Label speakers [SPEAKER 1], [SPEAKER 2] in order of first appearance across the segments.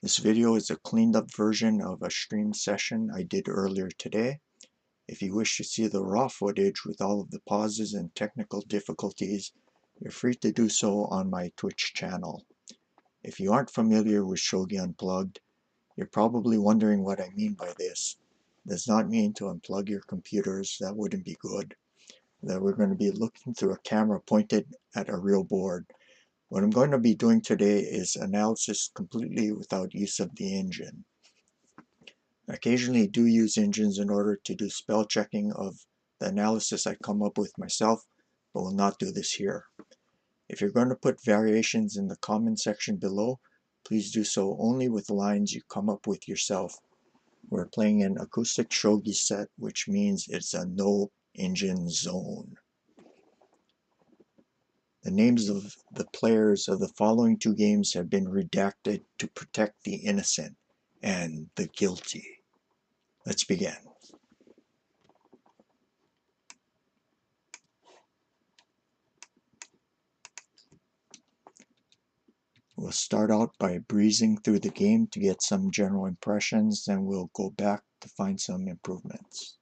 [SPEAKER 1] This video is a cleaned up version of a stream session I did earlier today. If you wish to see the raw footage with all of the pauses and technical difficulties, you're free to do so on my Twitch channel. If you aren't familiar with Shogi Unplugged, you're probably wondering what I mean by this. It does not mean to unplug your computers, that wouldn't be good. That we're going to be looking through a camera pointed at a real board. What I'm going to be doing today is analysis completely without use of the engine. I occasionally do use engines in order to do spell checking of the analysis I come up with myself, but will not do this here. If you're going to put variations in the comment section below, please do so only with lines you come up with yourself. We're playing an acoustic shogi set, which means it's a no engine zone. The names of the players of the following two games have been redacted to protect the innocent and the guilty. Let's begin. We'll start out by breezing through the game to get some general impressions, then we'll go back to find some improvements.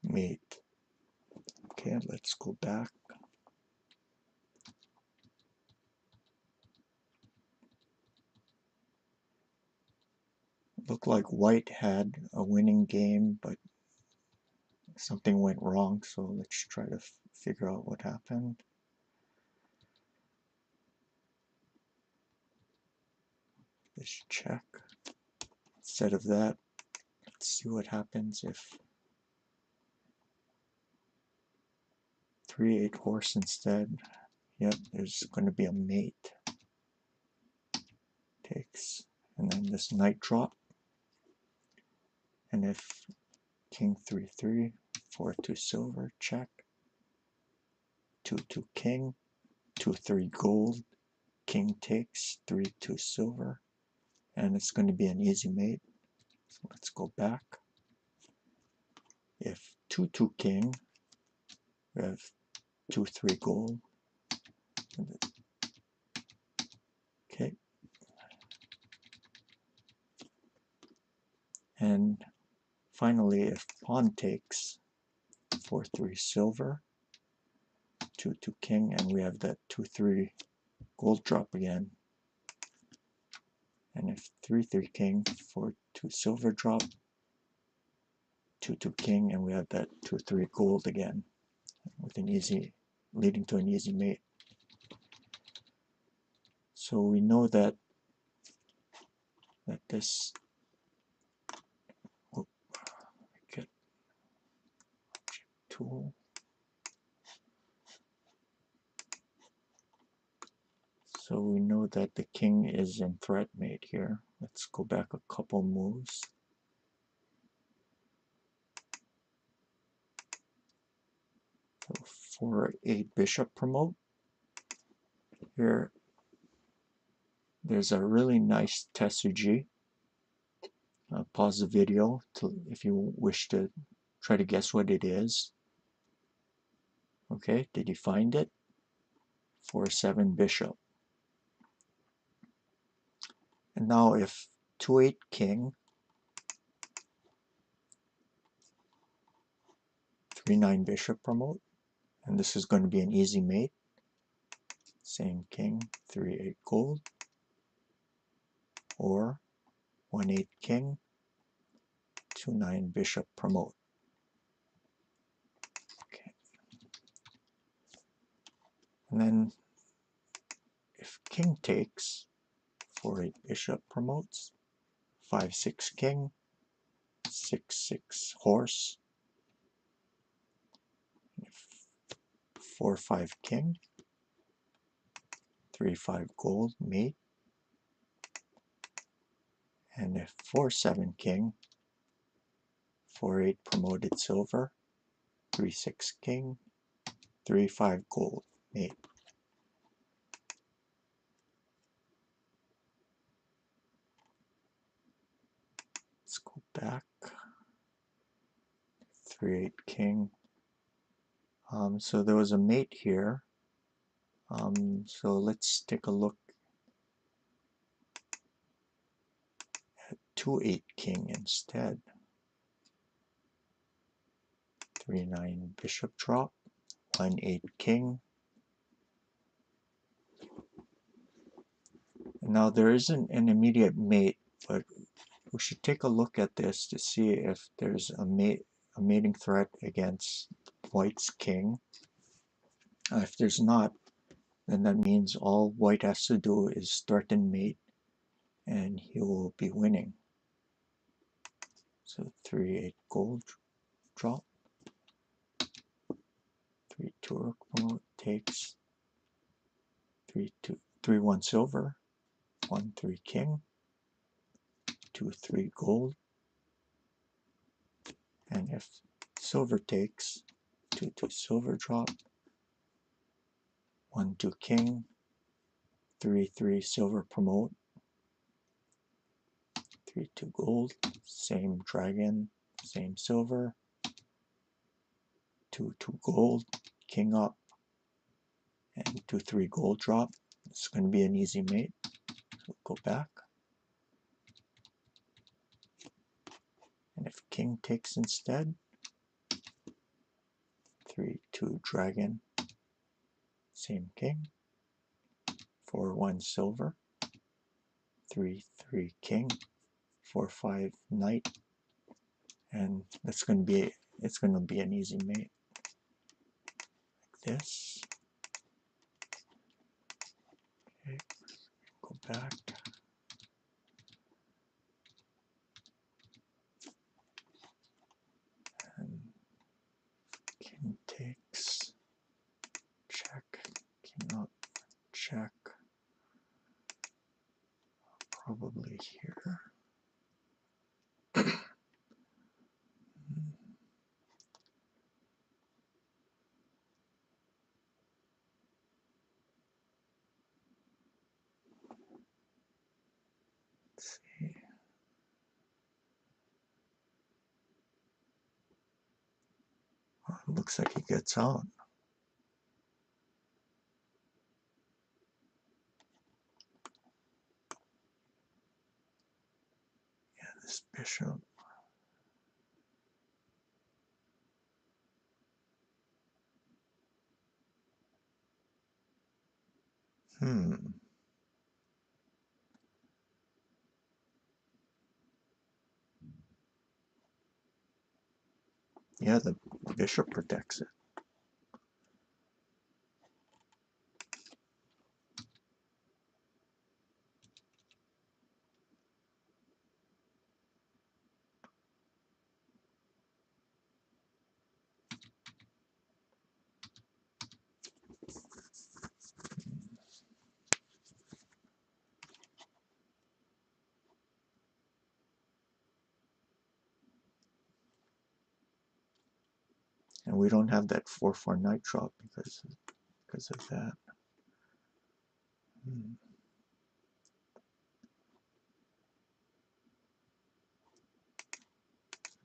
[SPEAKER 1] Wait. Okay, let's go back. Looked like white had a winning game, but something went wrong, so let's try to figure out what happened. Let's check. Instead of that, let's see what happens if 3-8 horse instead. Yep, there's going to be a mate. Takes, and then this knight drop. And if king 3-3, 4-2 silver, check. 2-2 king, 2-3 gold, king takes, 3-2 silver, and it's going to be an easy mate. So let's go back. If 2-2 king, we have 2-3 gold. Okay. And finally, if pawn takes, 4-3 silver, 2-2 king, and we have that 2-3 gold drop again. And if 3-3 king, 4-2 silver drop, 2-2 king, and we have that 2-3 gold again, with an easy, leading to an easy mate. So we know that this, get tool. So we know that the king is in threat mate here. Let's go back a couple moves. So 4-8 bishop promote. Here, there's a really nice Tetsuji. Pause the video if you wish to try to guess what it is. Okay, did you find it? 4-7 bishop. And now if 2-8 king, 3-9 bishop promote, and this is going to be an easy mate. Same king, 3-8 gold, or 1-8 king, 2-9 bishop promote. Okay. And then if king takes, 4-8 bishop promotes, 5-6 king, 6-6 horse, 4-5 king, 3-5 gold, mate, and if 4-7 king, 4-8 promoted silver, 3-6 king, 3-5 gold, mate. Let's go back, 3-8 king. So there was a mate here. So let's take a look at 2-8 king instead. 3-9 bishop drop, 1-8 king. Now there isn't an immediate mate, but we should take a look at this to see if there's a mating threat against white's king. If there's not, then that means all white has to do is threaten mate and he will be winning. So 3-8 gold drop, 3-2 rook promote takes, 3-1 silver, 1-3 king, 2-3 gold, and if silver takes, 2-2 silver drop, 1-2 king, 3-3 silver promote, 3-2 gold, same dragon, same silver, 2-2 gold, king up, and 2-3 gold drop. It's going to be an easy mate. So go back. And if king takes instead, 3-2 dragon, same king, 4-1 silver, 3-3 king, 4-5 knight, and it's going to be an easy mate. Like this. Okay, go back. And king takes, check, king up, check, probably here. Let's see. Oh, it looks like he gets out. Yeah, this bishop. Yeah, the bishop protects it. And we don't have that 4-4 knight drop because of that.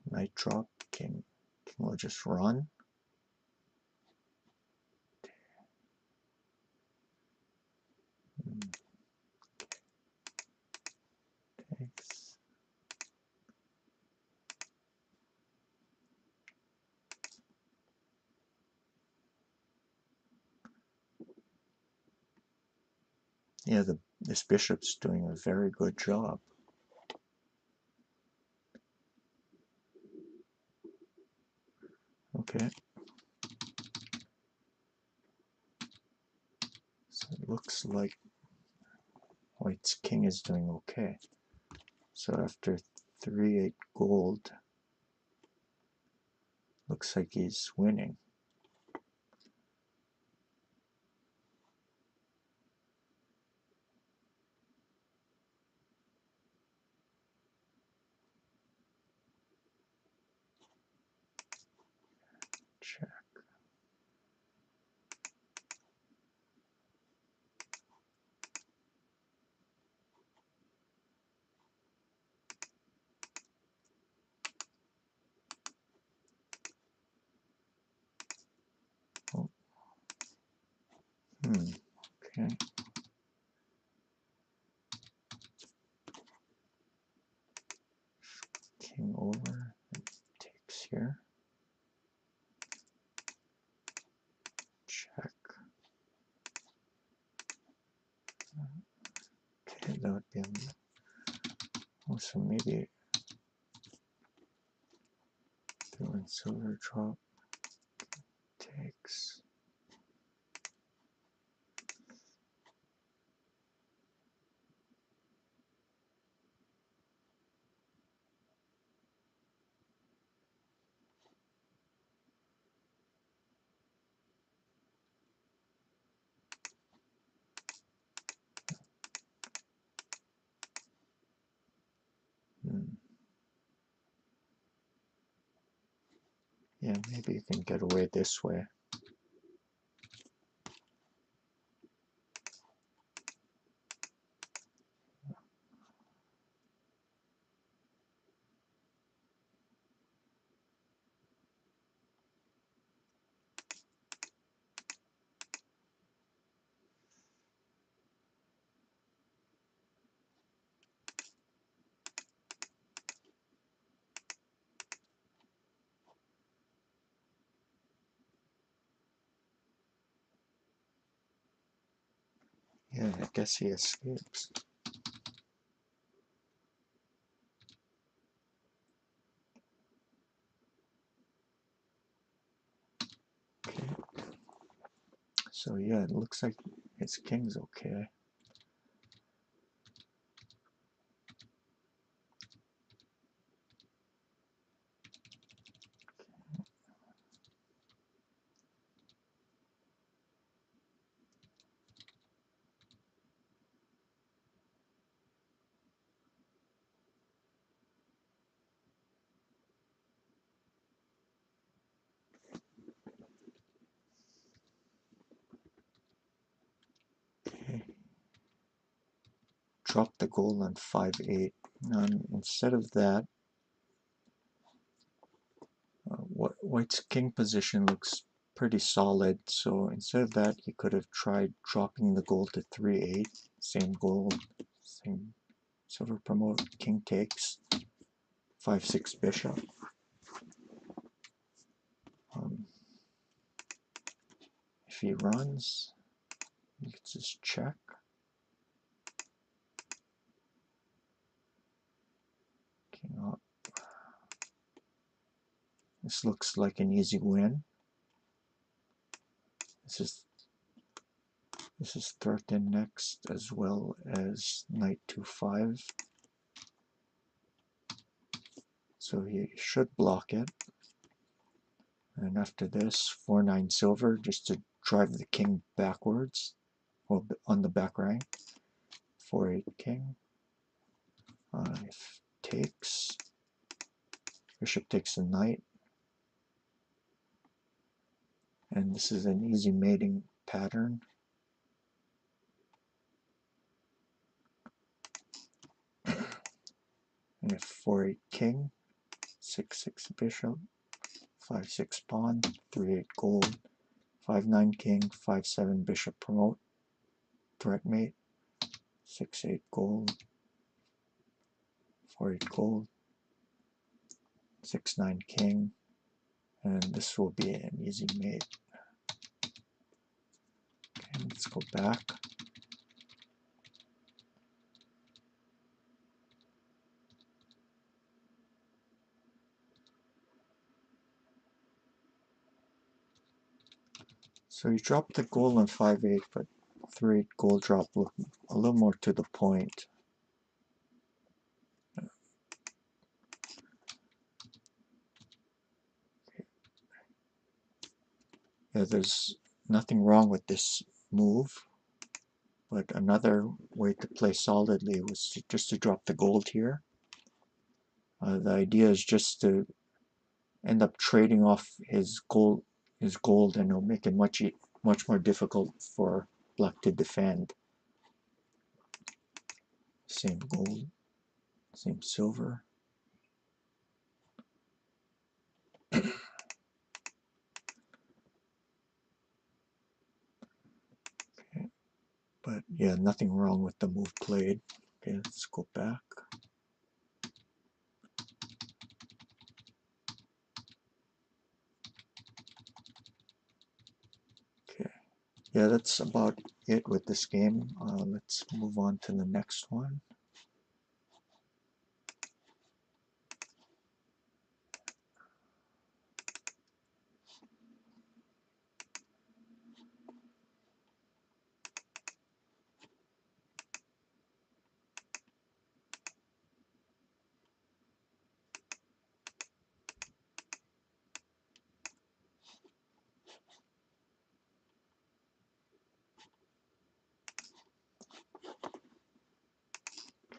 [SPEAKER 1] Knight drop, king will just run. Yeah, this bishop's doing a very good job. Okay. So it looks like White's king is doing okay. So after 3-8 gold, looks like he's winning. Check. Oh. Okay. King over, takes here. Check. Okay, that would be oh, so maybe doing silver drop takes. Yeah, maybe you can get away this way. Yeah, I guess he escapes. Okay. So yeah, it looks like his king's okay. Okay. Drop the gold on 5-8. Instead of that, White's king position looks pretty solid, so instead of that, he could have tried dropping the gold to 3-8. Same gold, same silver promote, king takes, 5-6 bishop. If he runs, you can just check. King up. This looks like an easy win. This is threatened next, as well as knight 2-5. So he should block it. And after this, 4-9 silver, just to drive the king backwards, well, on the back rank. 4-8 king. If takes, bishop takes the knight. And this is an easy mating pattern. And if 4-8 king, 6-6 bishop, 5-6 pawn, 3-8 gold, 5-9 king, 5-7 bishop promote, threat mate, 6-8 gold, 4-8 gold, 6-9 king, and this will be an easy mate. Okay, let's go back. So you drop the gold on 5-8, but 3-8 gold drop look a little more to the point. Yeah, there's nothing wrong with this move, but another way to play solidly was just to drop the gold here. The idea is just to end up trading off his gold, and it'll make it much more difficult for black to defend. Same gold, same silver. Okay. But yeah, nothing wrong with the move played. Okay, let's go back. Okay, yeah, that's about it with this game. Let's move on to the next one.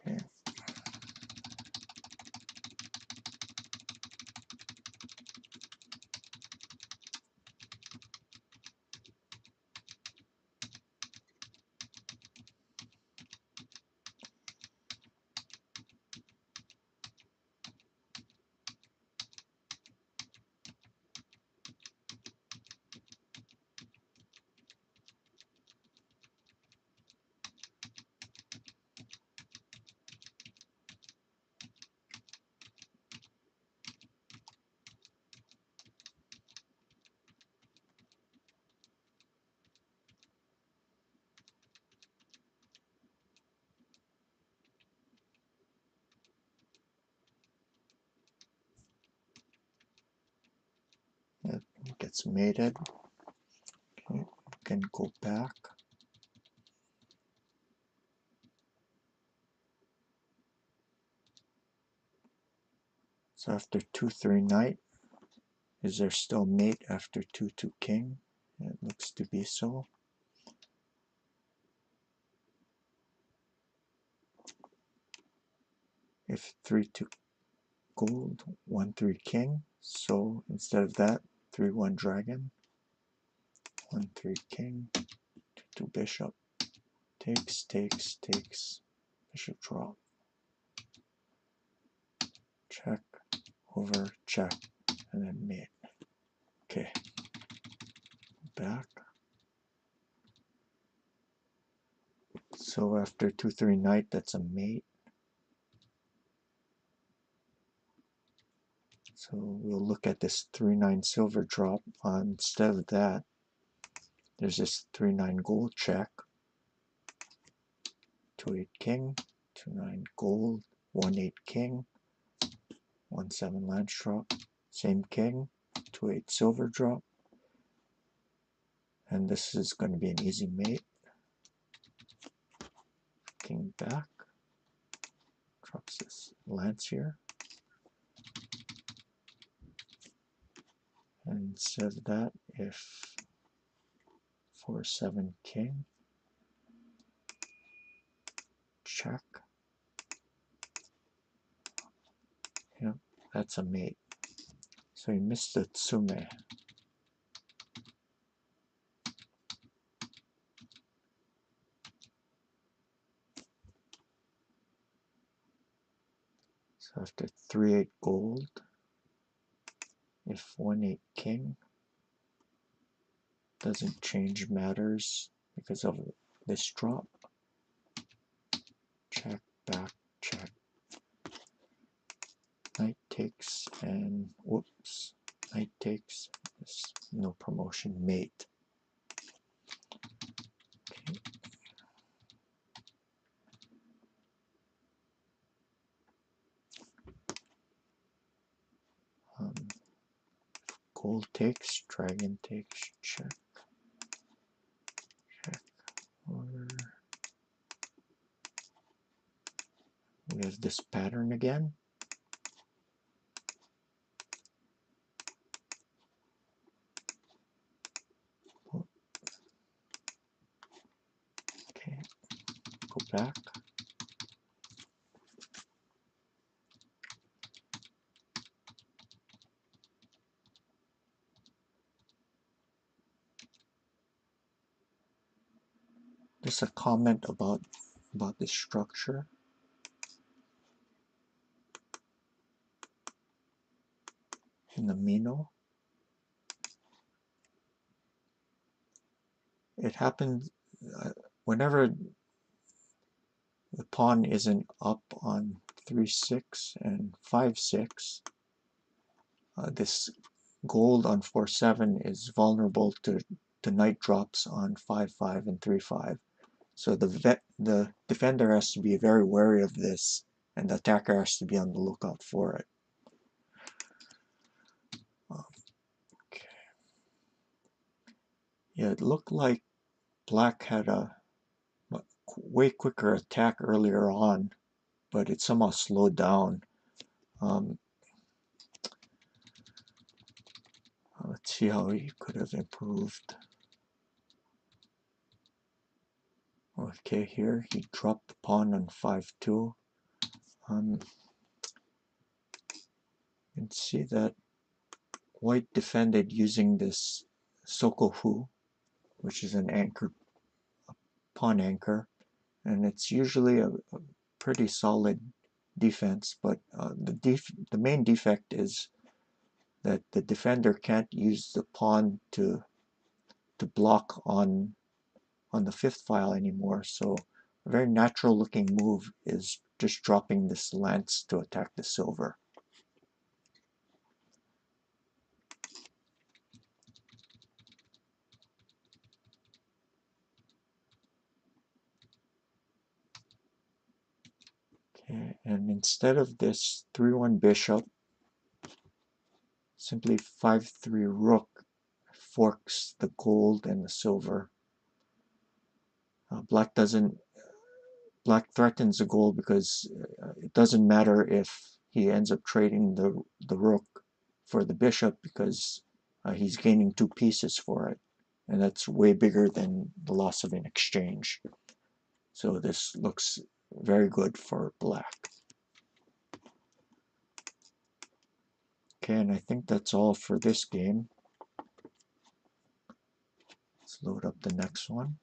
[SPEAKER 1] Okay. It gets mated. Okay, can go back. So after 2-3 knight, is there still mate after 2-2 king? It looks to be so. If 3-2 gold, 1-3 king, so instead of that, 3-1 dragon, 1-3 king, 2-2 bishop, takes, bishop drop, check, over, check, and then mate. Okay, back. So after 2-3 knight, that's a mate. So we'll look at this 3-9 silver drop. Instead of that, there's this 3-9 gold check, 2-8 king, 2-9 gold, 1-8 king, 1-7 lance drop, same king, 2-8 silver drop, and this is going to be an easy mate. King back, drops this lance here, and instead of that, if 4-7 king, check, yep, that's a mate. So you missed the tsume. So after 3-8 gold, if 1-8 king, doesn't change matters because of this drop. Check, back, check. Knight takes, and whoops, knight takes, no promotion, mate. Okay. Gold takes, dragon takes, check. we have this pattern again. Okay, go back. Just a comment about this structure. In the Mino, it happens whenever the pawn isn't up on 3-6 and 5-6, this gold on 4-7 is vulnerable to knight drops on 5-5 and 3-5. So the defender has to be very wary of this, and the attacker has to be on the lookout for it. Okay. Yeah, it looked like black had a way quicker attack earlier on, but it somehow slowed down. Let's see how he could have improved. Okay, here he dropped the pawn on 5-2. You can see that white defended using this sokofu, which is an anchor, a pawn anchor, and it's usually a pretty solid defense, but the main defect is that the defender can't use the pawn to block on the fifth file anymore. So a very natural looking move is just dropping this lance to attack the silver. Okay, and instead of this 3-1 bishop, simply 5-3 rook forks the gold and the silver. Black threatens the gold because it doesn't matter if he ends up trading the rook for the bishop, because he's gaining 2 pieces for it, and that's way bigger than the loss of an exchange. So this looks very good for black. Okay, and I think that's all for this game. Let's load up the next one.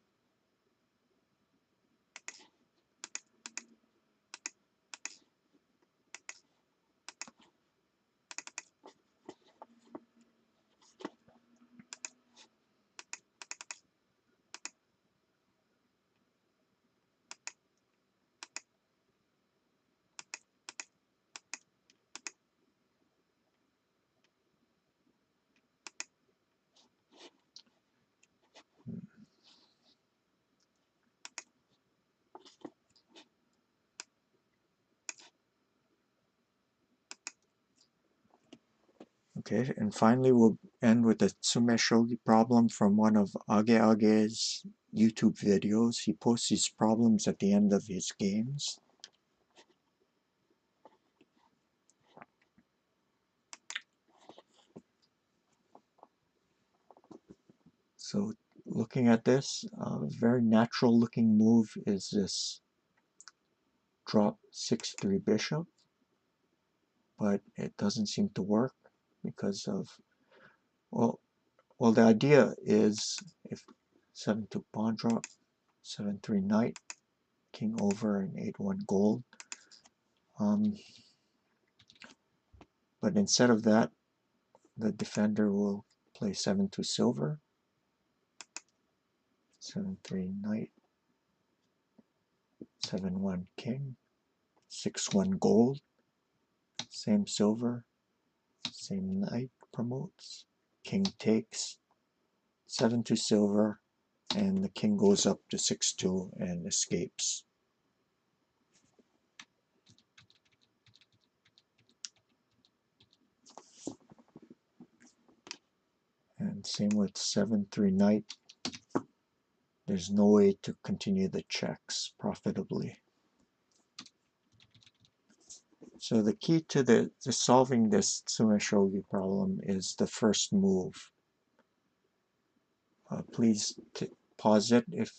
[SPEAKER 1] Okay, and finally we'll end with a Tsume Shogi problem from one of Age's YouTube videos. He posts these problems at the end of his games. So looking at this, a very natural looking move is this drop 6-3 bishop, but it doesn't seem to work because of, well, the idea is if 7-2 pawn drop, 7-3 knight, king over, and 8-1 gold. But instead of that, the defender will play 7-2 silver, 7-3 knight, 7-1 king, 6-1 gold, same silver, same knight promotes, king takes, 7-2 silver, and the king goes up to 6-2 and escapes. And same with 7-3 knight. There's no way to continue the checks profitably. So the key to solving this Sumo Shogi problem is the first move. Please pause it if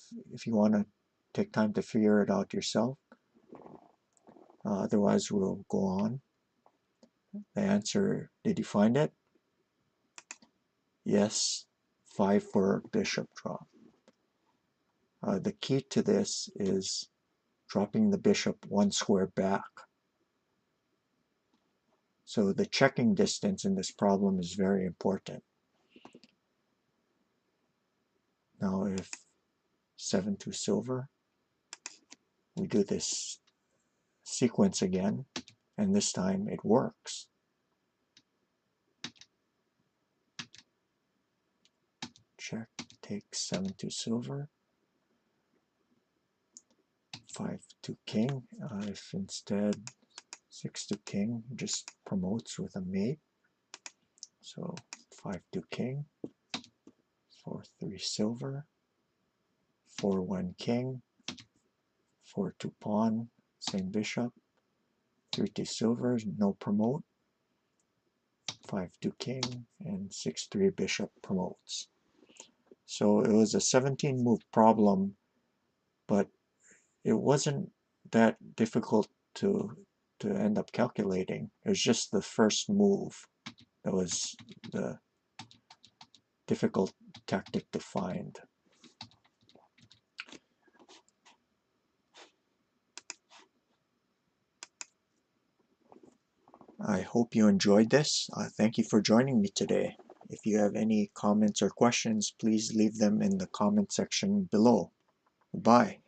[SPEAKER 1] you want to take time to figure it out yourself. Otherwise, we'll go on. The answer, did you find it? Yes, 5 for bishop drop. The key to this is dropping the bishop 1 square back. So the checking distance in this problem is very important. Now if 7 to silver, we do this sequence again, and this time it works. Check, take 7 to silver, 5 to king. If instead 6 to king just promotes with a mate, so 5 to king, 4-3 silver, 4-1 king, 4-2 pawn, same bishop, 3-2 silver, no promote, 5-2 king, and 6-3 bishop promotes. So it was a 17 move problem, but it wasn't that difficult to end up calculating. It was just the first move that was the difficult tactic to find. I hope you enjoyed this. Thank you for joining me today. If you have any comments or questions, please leave them in the comment section below. Bye.